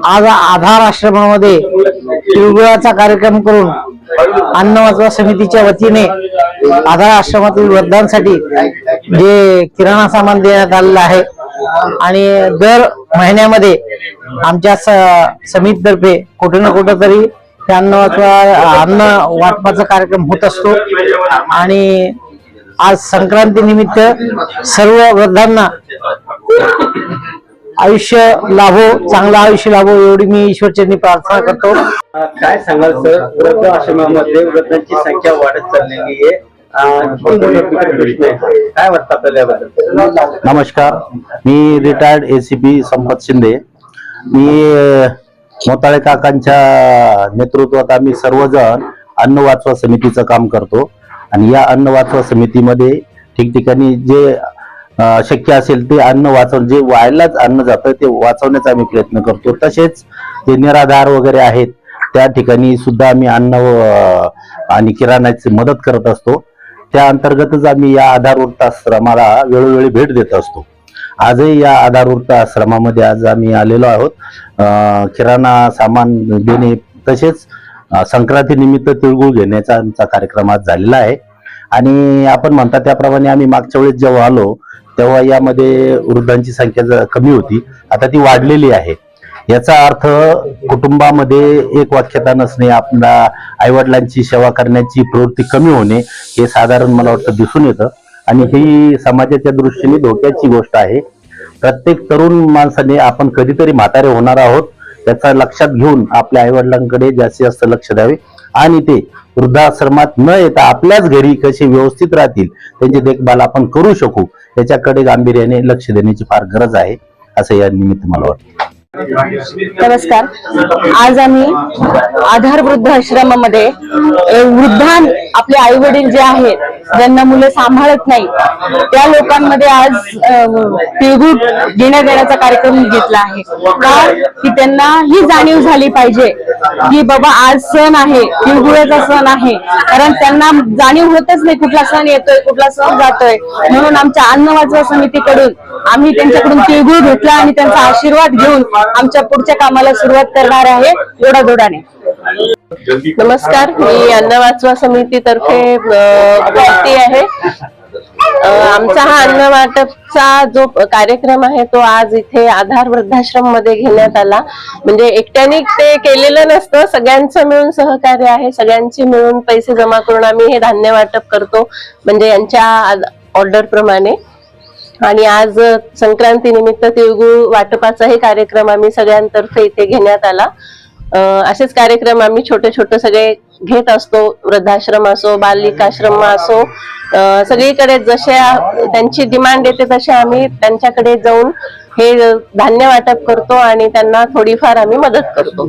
आज आधार आश्रमामध्ये तिळगुळाचा कार्यक्रम करून अन्न वाचवा समितीच्या वतीने आधार आश्रमातील वृद्धांसाठी जे किराणा सामान देण्यात आलेलं आहे आणि दर महिन्यामध्ये आमच्या समितीतर्फे कुठे ना कुठे तरी अन्न वाटपाचा कार्यक्रम होत असतो। आणि आज संक्रांती निमित्त सर्व वृद्धांना आयुष्य लाभो, चांगलं आयुष्य लाभो एवढी मी ईश्वरचरणी प्रार्थना करतो। काय सांगाल सर, वृद्ध आश्रमामध्ये वृद्धांची संख्या वाढत चाललेली आहे, काय वाटतं आपल्याला? नमस्कार, मी रिटायर्ड एसीपी संपत शिंदे। मी मोताळे काकांच्या नेतृत्वात आम्ही सर्वजण अन्न वाचवा समितीचं काम करतो आणि या अन्न वाचवा समितीमध्ये ठिकठिकाणी जे शक्य असेल ते अन्न जे वायालाच अन्न जातं ते वाचवण्याचा आम्ही प्रयत्न करतो। तसेच जे निराधार वगैरे आहेत त्या ठिकाणी सुद्धा आम्ही अन्न आणि किराणाची मदत करत असतो। त्या अंतर्गतच आम्ही या आधार वृद्धाश्रमाला वेळोवेळी भेट देत असतो। आजही या आधार वृद्धाश्रमामध्ये आज आम्ही आलेलो आहोत किराणा सामान देणे तसेच संक्रांती निमित्त तिळगुळ घेण्याचा आमचा कार्यक्रम आज झालेला आहे। आणि आपण म्हणता त्याप्रमाणे आम्ही मागच्या वेळेस जेव्हा आलो तेव्हा यामध्ये वृद्धांची संख्या कमी होती, आता ती वाढलेली आहे। याचा अर्थ कुटुंबामध्ये एक वाक्यता नसणे, आपल्या आईवडिलांची सेवा करण्याची प्रवृत्ती कमी होणे हे साधारण मला वाटतं दिसून येतं आणि ही समाजाच्या दृष्टीने धोक्याची गोष्ट आहे। प्रत्येक तरुण माणसाने आपण कधीतरी म्हातारे होणार आहोत त्याचा लक्षात घेऊन आपल्या आईवडिलांकडे जास्तीत जास्त लक्ष द्यावे आणि ते वृद्धाश्रमात न येता आपल्याच घरी कसे व्यवस्थित राहतील त्यांची देखभाल आपण करू शकू त्याच्याकडे गांभीर्याने लक्ष देण्याची फार गरज आहे असं या निमित्त मला वाटतं। नमस्कार, आज आम्ही आधार वृद्ध आश्रमामध्ये आपले आई वडील जे आहेत ज्यांना मुलं सांभाळत नाही त्या लोकांमध्ये आज तिळगुळ देण्याचा कार्यक्रम घेतला आहे। का की त्यांना ही जाणीव झाली पाहिजे की बाबा आज सण आहे, तिळगुळाचा सण आहे, कारण त्यांना जाणीव होतच नाही कुठला सण येतोय कुठला सण जातोय। म्हणून आमच्या अन्न वाचवा समितीकडून आम्ही त्यांच्याकडून तिळगुळ घेतला आणि त्यांचा आशीर्वाद घेऊन आमच्या पुढच्या कामाला सुरुवात करणार आहे जोडाजोडाने। नमस्कार, मी अन्न वाचवा समितीतर्फे प्राप्ती आहे। आमचा हा अन्न वाटपचा जो कार्यक्रम आहे तो आज इथे आधार वृद्धाश्रम मध्ये घेण्यात आला। म्हणजे एकट्याने ते केलेलं नसतं, सगळ्यांचं मिळून सहकार्य आहे, सगळ्यांची मिळून पैसे जमा करून आम्ही हे धान्य वाटप करतो म्हणजे यांच्या ऑर्डर प्रमाणे। आणि आज संक्रांती निमित्त तिळगुळ वाटपाचाही कार्यक्रम आम्ही सगळ्यांतर्फे इथे घेण्यात आला। असेच कार्यक्रम आम्ही छोटे छोटे सगळे घेत असतो, वृद्धाश्रम असो बालिकाश्रम असो, सगळीकडे जसे त्यांची डिमांड येते तसे आम्ही त्यांच्याकडे जाऊन हे धान्य वाटप करतो आणि त्यांना थोडीफार आम्ही मदत करतो।